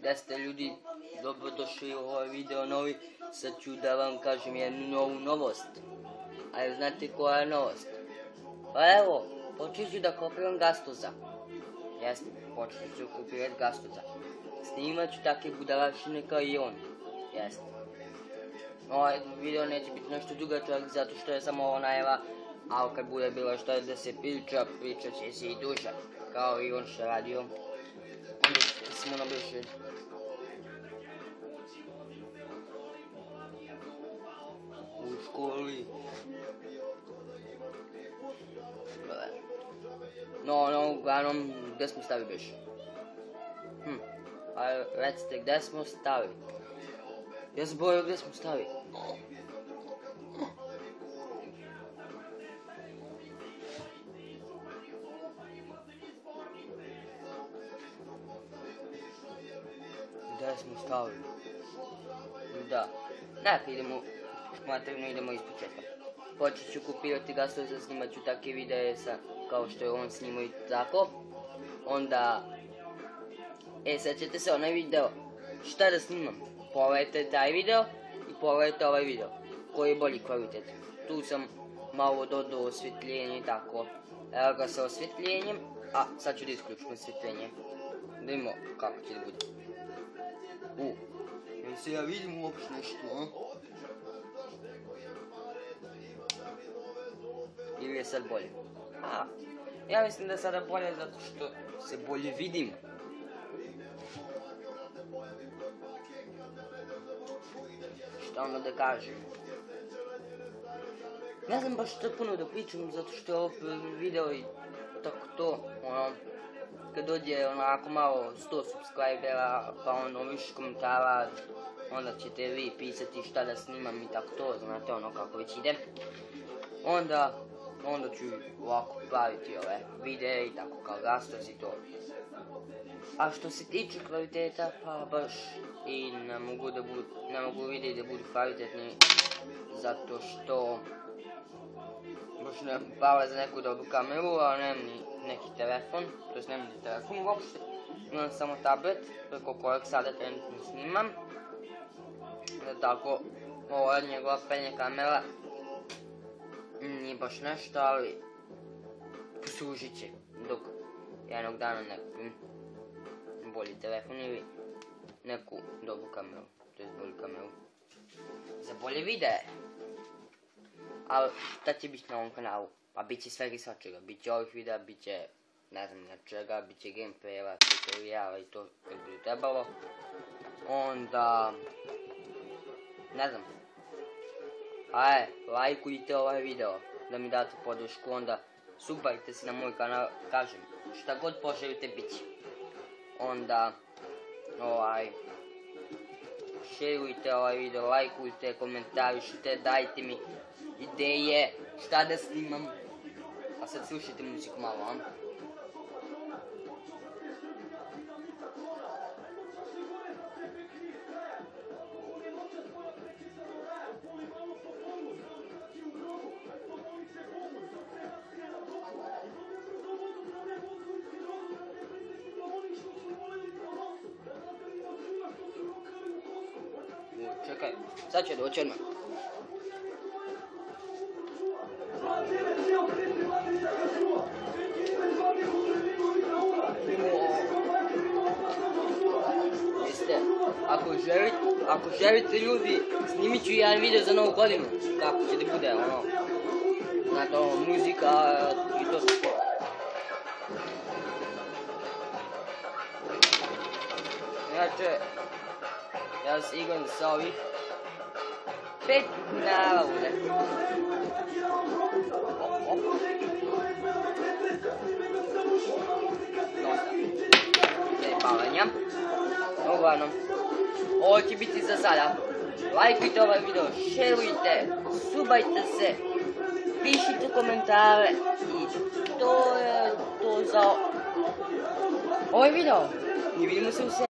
da ste ljudi dobrodošli u ovaj video novi. Sad ću da vam kažem jednu novu novost. A jel znate koja je novost? Pa evo, počet ću da kopiram gastoza. Jeste, počet ću kopirati gastoza. Snimat ću takve budalaštine kao i on. Jeste. Ovaj video neće biti nešto dugačak zato što je samo ovo najava. A kad bude bilo što da se priča, pričat će se i duže. Kao i on što je radio. Onda smo nabršili. U školi. No, uglavnom, gdje smo stali biš? A recite, gdje smo stali? Ja zaboravio gdje smo stali. Gdje smo stali? Da. Dakle, idemo iz početka. Počet ću kopirati gastoza, snimat ću takve videe kao što je on snimao i tako. Onda... sad ćete se onaj video. Šta da snimam? Pogledajte taj video i pogledajte ovaj video. Koji je bolji kvalitet. Tu sam malo dodao osvjetljenje i tako. Evo ga sa osvjetljenjem. A sad ću da isključim osvjetljenje. Da vidimo kako će da bude. Jel se ja vidim uopšte nešto, a? Ili je sad bolje? Ja mislim da je sada bolje zato što se bolje vidim. Šta ono da kažem? Ne znam baš što puno da pričam zato što je ovo video i tako to, kad dođe onako malo 100 subscribera, pa ono više komentara, onda ćete vi pisati šta da snimam i tako to, znate ono kako već ide. Onda ću ovako praviti ove videe i tako kao gastos i to. A što se tiče kvaliteta, pa baš i ne mogu vidjeti da budu kvalitetni, zato što baš nemam prava za neku dobru kameru, a nemam ni neki telefon, to jest nemam ni telefon uopšte. Imam samo tablet, preko kojeg sada trenutno snimam. Tako, ovo je njegova prednja kamera. Nije baš nešto, ali poslužit će dok jednog dana nekupim bolji telefon ili neku dobru kameru, to je bolju kameru za bolje videe. Ali šta će biti na ovom kanalu? Pa bit će svega i svačega, bit će ovih videa, bit će ne znam na čega, bit će gameplaya, tutoriala i to kad bude trebalo. Onda ne znam. Lajkujte ovaj video da mi date podršku, onda subajte se na moj kanal, kažem, šta god poželite bit će. Onda, šerujte ovaj video, lajkujte, komentarišite, dajte mi ideje šta da snimam. A sad slušajte muziku malo, a? Čekaj, sad će doći odmah. Jeste, ako želite ljudi, snimit ću jedan video za novu godinu. Kako će da bude, znate, muzika i to sve. Inače, ja se igram sa ovih 5 kanala ovdje. Zajebavanja. Uglavnom, ovo će biti za sada. Lajkujte ovaj video, šerujte, subajte se, pišite komentare i to je to za ovaj video. I vidimo se u sljedećem.